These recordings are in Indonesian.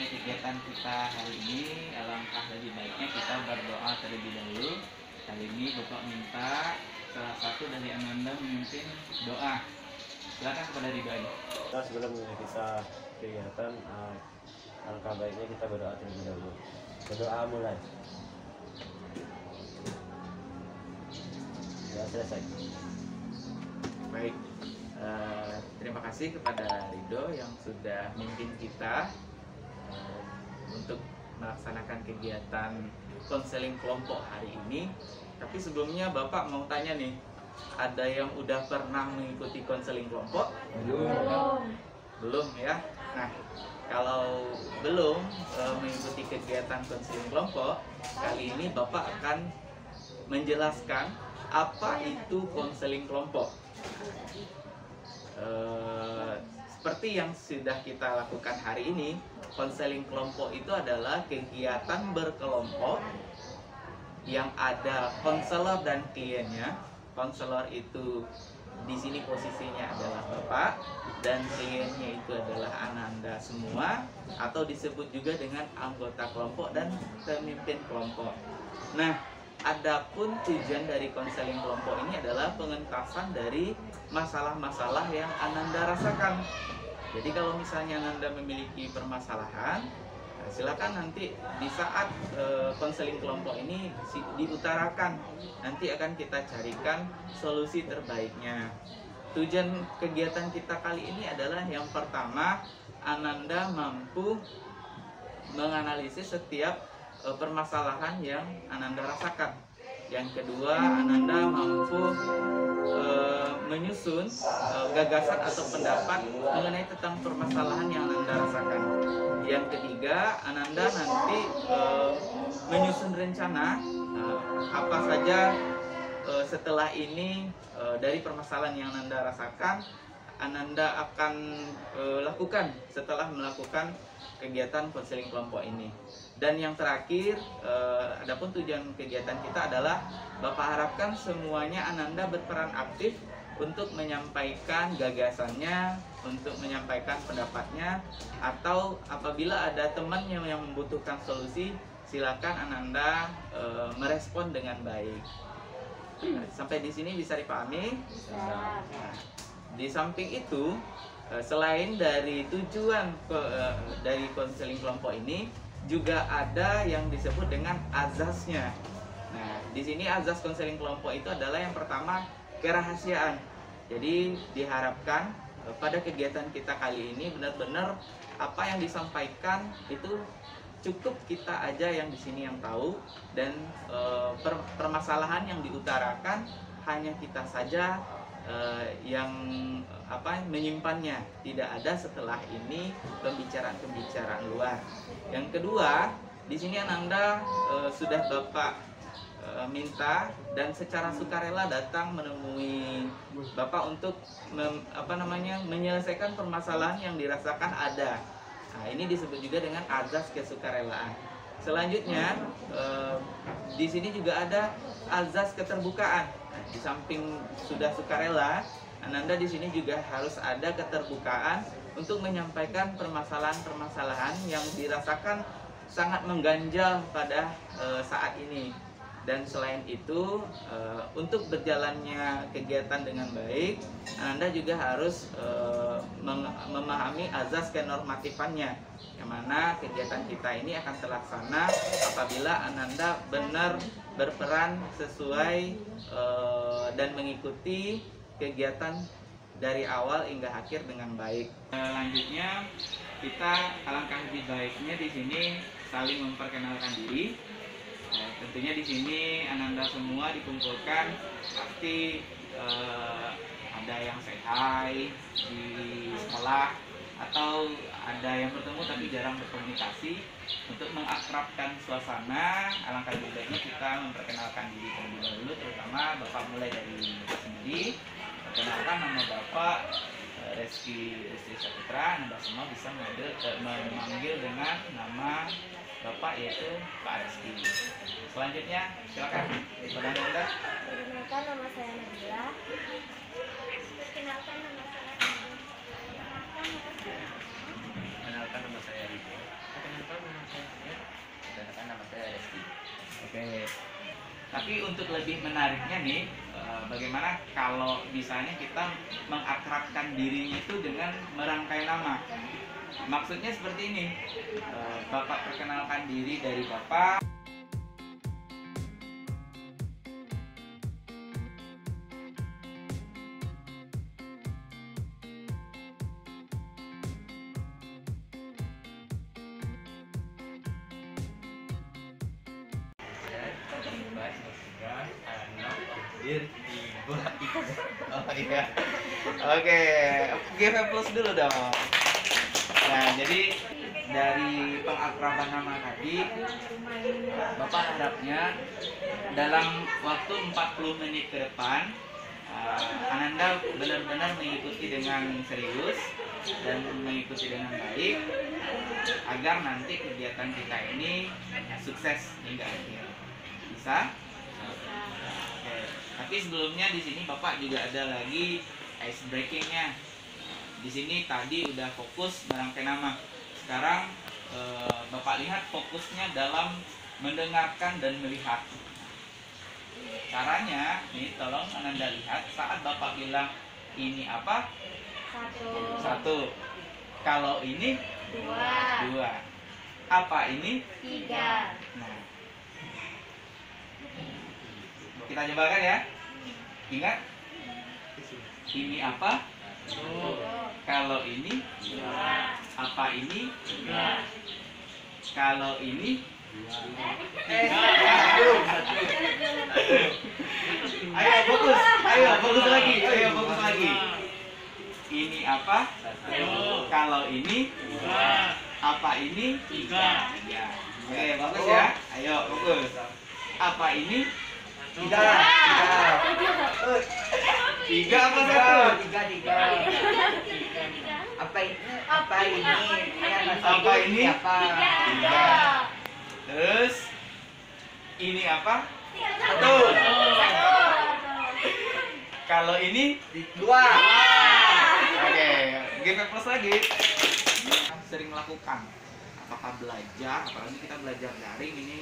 memulai kegiatan kita hari ini, alangkah lebih baiknya kita berdoa terlebih dahulu. Kali ini Bapak minta salah satu dari Ananda memimpin doa. Silakan kepada Ridho aja. Sebelum kita kegiatan, alangkah baiknya kita berdoa terlebih dahulu. Berdoa mulai. Ya, selesai. Baik, terima kasih kepada Ridho yang sudah memimpin kita untuk melaksanakan kegiatan konseling kelompok hari ini. Tapi sebelumnya Bapak mau tanya nih, ada yang udah pernah mengikuti konseling kelompok? Belum ya? Nah, kalau belum mengikuti kegiatan konseling kelompok, kali ini Bapak akan menjelaskan apa itu konseling kelompok. Seperti yang sudah kita lakukan hari ini, konseling kelompok itu adalah kegiatan berkelompok yang ada konselor dan kliennya. Konselor itu di sini posisinya adalah Bapak dan kliennya itu adalah Ananda semua, atau disebut juga dengan anggota kelompok dan pemimpin kelompok. Nah, adapun tujuan dari konseling kelompok ini adalah pengentasan dari masalah-masalah yang Ananda rasakan. Jadi kalau misalnya Ananda memiliki permasalahan, silakan nanti di saat konseling kelompok ini diutarakan. Nanti akan kita carikan solusi terbaiknya. Tujuan kegiatan kita kali ini adalah yang pertama, Ananda mampu menganalisis setiap permasalahan yang Ananda rasakan. Yang kedua, Ananda mampu menyusun gagasan atau pendapat mengenai tentang permasalahan yang Ananda rasakan. Yang ketiga, Ananda nanti menyusun rencana apa saja setelah ini dari permasalahan yang Ananda rasakan, Ananda akan lakukan setelah melakukan kegiatan konseling kelompok ini. Dan yang terakhir, adapun tujuan kegiatan kita adalah Bapak harapkan semuanya Ananda berperan aktif untuk menyampaikan gagasannya, untuk menyampaikan pendapatnya, atau apabila ada temannya yang membutuhkan solusi, silakan Ananda merespon dengan baik. Sampai di sini bisa dipahami? Nah, di samping itu, selain dari tujuan dari konseling kelompok ini, juga ada yang disebut dengan azasnya. Nah, di sini azas konseling kelompok itu adalah yang pertama, kerahasiaan. Jadi diharapkan pada kegiatan kita kali ini benar-benar apa yang disampaikan itu cukup kita aja yang di sini yang tahu, dan permasalahan yang diutarakan hanya kita saja yang menyimpannya. Tidak ada setelah ini pembicaraan-pembicaraan luar. Yang kedua, di sini Ananda sudah Bapak minta dan secara sukarela datang menemui Bapak untuk menyelesaikan permasalahan yang dirasakan ada. Nah, ini disebut juga dengan azas kesukarelaan. Selanjutnya, di sini juga ada azas keterbukaan. Nah, di samping sudah sukarela, Ananda di sini juga harus ada keterbukaan untuk menyampaikan permasalahan-permasalahan yang dirasakan sangat mengganjal pada saat ini. Dan selain itu, untuk berjalannya kegiatan dengan baik, Ananda juga harus memahami azas kenormatifannya, yang mana kegiatan kita ini akan terlaksana apabila Ananda benar berperan sesuai dan mengikuti kegiatan dari awal hingga akhir dengan baik. Selanjutnya, kita alangkah lebih baiknya di sini saling memperkenalkan diri. Tentunya di sini Ananda semua dikumpulkan, pasti ada yang say hi di sekolah, atau ada yang bertemu tapi jarang berkomunikasi. Untuk mengakrabkan suasana, alangkah lebih baiknya kita memperkenalkan diri terlebih dahulu, terutama Bapak mulai dari Bapak sendiri. Perkenalkan, nama Bapak Reski Saputra. Anda semua bisa memanggil dengan nama Bapak, yaitu Pak Reski. Selanjutnya, silakan. Anda. Perkenalkan, nama saya Nabila. Perkenalkan, nama saya Perkenalkan, nama saya Ridho. Perkenalkan nama saya Fir. Perkenalkan nama saya Reski. Oke. Tapi untuk lebih menariknya nih, bagaimana kalau misalnya kita mengakrabkan dirinya itu dengan merangkai nama? Maksudnya seperti ini, Bapak perkenalkan diri dari Bapak. Oh iya. Oke, give a plus dulu dong. Nah, jadi dari pengakraban nama tadi, Bapak harapnya dalam waktu 40 menit ke depan, Ananda benar-benar mengikuti dengan serius dan mengikuti dengan baik agar nanti kegiatan kita ini sukses hingga akhir. Bisa? Oke. Tapi sebelumnya di sini Bapak juga ada lagi ice breakingnya. Di sini tadi udah fokus merangkai nama. Sekarang Bapak lihat fokusnya dalam mendengarkan dan melihat. Caranya, nih tolong Ananda lihat saat Bapak bilang ini apa? Satu. Kalau ini dua. Apa ini? Tiga. Nah, kita cobakan ya. Ingat? Ini apa? Kalau ini? Apa ini? Kalau ini? Ayo fokus. Ayo fokus lagi. Ayo fokus lagi. Ini apa? Kalau ini? Apa ini? Tiga. Ya. Oke, bagus ya. Ayo fokus. Apa ini? Tiga. Tiga apa satu? Tiga. Apa ini? Apa ini? Apa ini? Apa? Tiga. Terus ini apa? Satu. Kalau ini Dua. oke, give a plus lagi. Sering melakukan, apakah belajar, apalagi kita belajar daring ini,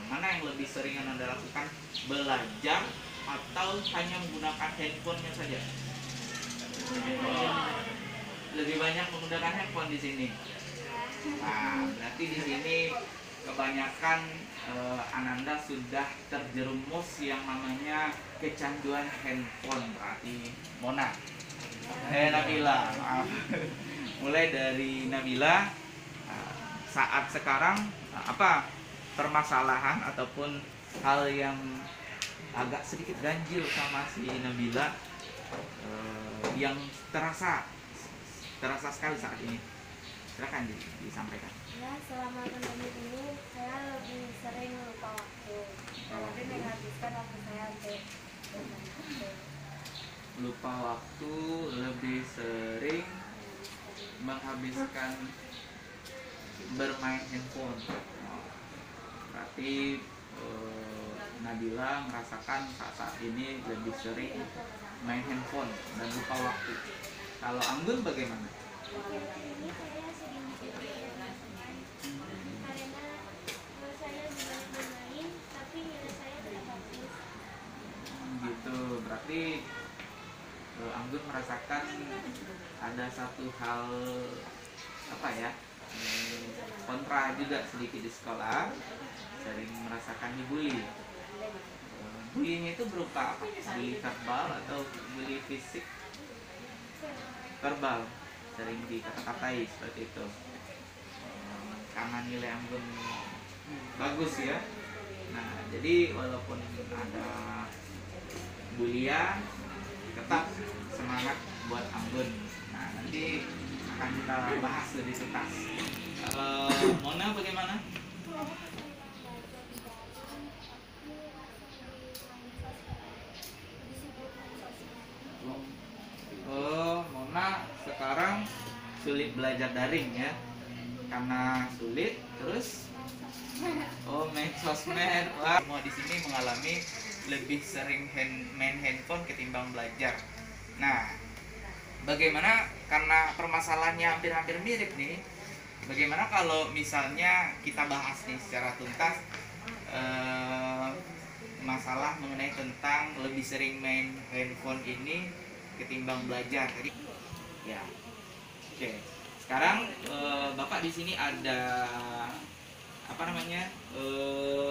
mana yang lebih sering Anda lakukan, belajar atau hanya menggunakan handphonenya saja? Lebih banyak menggunakan handphone di sini. Nah, berarti di sini kebanyakan Ananda sudah terjerumus yang namanya kecanduan handphone. Berarti Mona, Nabila, maaf. Mulai dari Nabila, saat sekarang apa permasalahan ataupun hal yang agak sedikit ganjil sama si Nabila yang terasa sekali saat ini? Silakan disampaikan. Ya, selama pandemi ini saya lebih sering lupa waktu. Lebih menghabiskan waktu saya untuk bermain HP. Lupa waktu, lebih sering menghabiskan bermain handphone. Berarti Nabila merasakan saat ini lebih sering main handphone dan lupa waktu. Kalau Anggun bagaimana? Ini saya sering karena saya juga bermain, tapi nilai saya tidak bagus. Gitu, berarti Anggun merasakan ada satu hal apa ya, kontra juga sedikit di sekolah, sering merasakan dibully. Bullying itu berupa apa? Bully verbal atau bully fisik? Verbal, sering dikata-katai seperti itu. Karena nilai Anggun bagus ya. Nah, jadi walaupun ada bulian, tetap semangat buat Anggun. Nah, nanti akan kita bahas lebih tuntas. Mona bagaimana? Oh, Mona sekarang sulit belajar daring ya, karena sulit. Terus main sosmed. Wah, semua di sini mengalami lebih sering main handphone ketimbang belajar. Nah, bagaimana karena permasalahannya hampir-hampir mirip nih, bagaimana kalau misalnya kita bahas nih secara tuntas masalah mengenai tentang lebih sering main handphone ini ketimbang belajar tadi. Ya, oke. Sekarang Bapak di sini ada apa namanya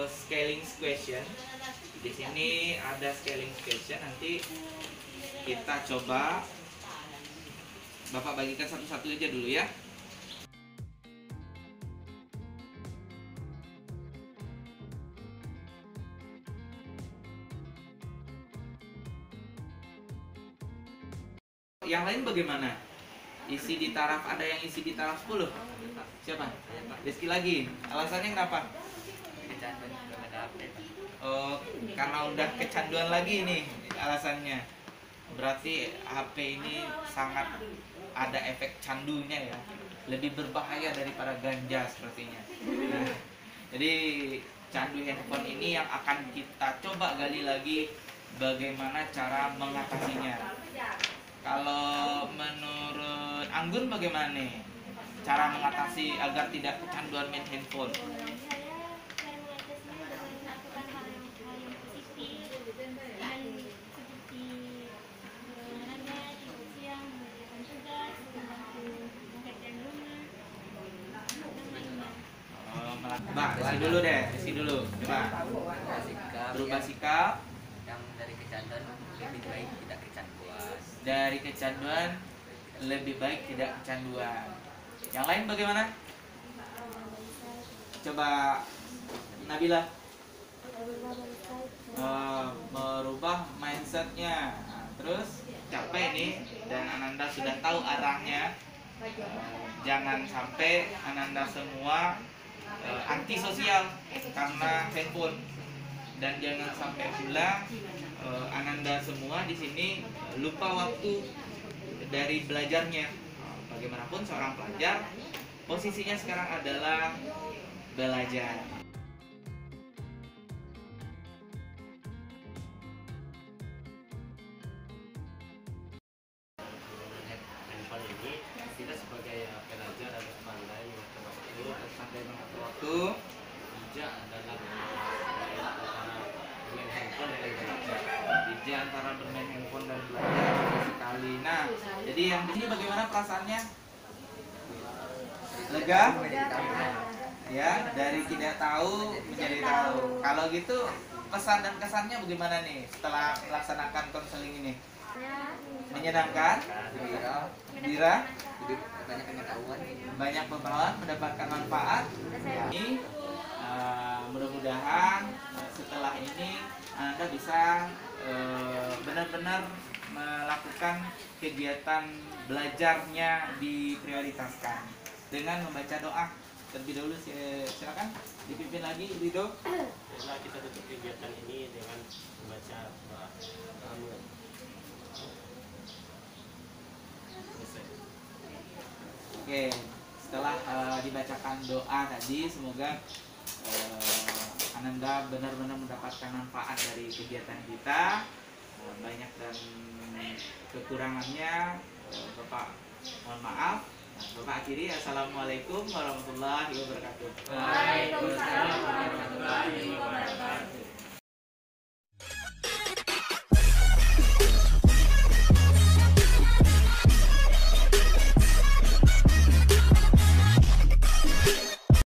scaling question. Di sini ada scaling question. Nanti kita coba Bapak bagikan satu-satu aja dulu ya. Yang lain bagaimana? Isi di taraf, ada yang isi di taraf 10? Siapa? Rizky lagi. Alasannya kenapa? Oh, karena udah kecanduan lagi nih alasannya. Berarti HP ini sangat ada efek candunya ya. Lebih berbahaya daripada ganja sepertinya. Nah, jadi candu handphone ini yang akan kita coba gali lagi bagaimana cara mengatasinya. Kalau menurut Anggun bagaimana nih cara mengatasi agar tidak kecanduan main handphone? Saya mengatasinya dengan melakukan hal yang positif dan seperti olahraga, tidur siang, mengerjakan tugas, membantu pekerjaan rumah, Mbak, isi dulu deh, isi dulu. Coba berubah sikap yang dari kecanduan lebih baik tidak kecanduan. dari kecanduan lebih baik tidak kecanduan. Yang lain bagaimana? Coba Nabila. Merubah mindsetnya. Nah, terus capek nih dan Ananda sudah tahu arahnya. Jangan sampai Ananda semua antisosial karena handphone, dan jangan sampai pula Ananda semua di sini lupa waktu dari belajarnya. Bagaimanapun seorang pelajar posisinya sekarang adalah belajar. Handphone ini kita sebagai pelajar harus pandai mengatur waktu, Sampai mengatur waktu. bijak dalam antara bermain handphone dan belajar. Bija antara bermain handphone dan belajar sama sekali. Nah, jadi yang di sini bagaimana perasaannya? Lega? Ya, dari tidak tahu menjadi tahu. Kalau gitu pesan dan kesannya bagaimana nih setelah melaksanakan konseling ini? Menyenangkan? Gembira? Banyak pengetahuan. Banyak pengetahuan, mendapatkan manfaat. Ini mudah-mudahan setelah ini Anda bisa benar-benar melakukan kegiatan belajarnya diprioritaskan dengan membaca doa. Terlebih dahulu silakan dipimpin lagi Rido. Setelah kita tutup kegiatan ini dengan membaca doa. Oke, setelah dibacakan doa tadi, semoga Ananda benar-benar mendapatkan manfaat dari kegiatan kita. Banyak dan kekurangannya Bapak mohon maaf. Bapak akhiri, assalamualaikum warahmatullahi wabarakatuh. Waalaikumsalam warahmatullahi wabarakatuh.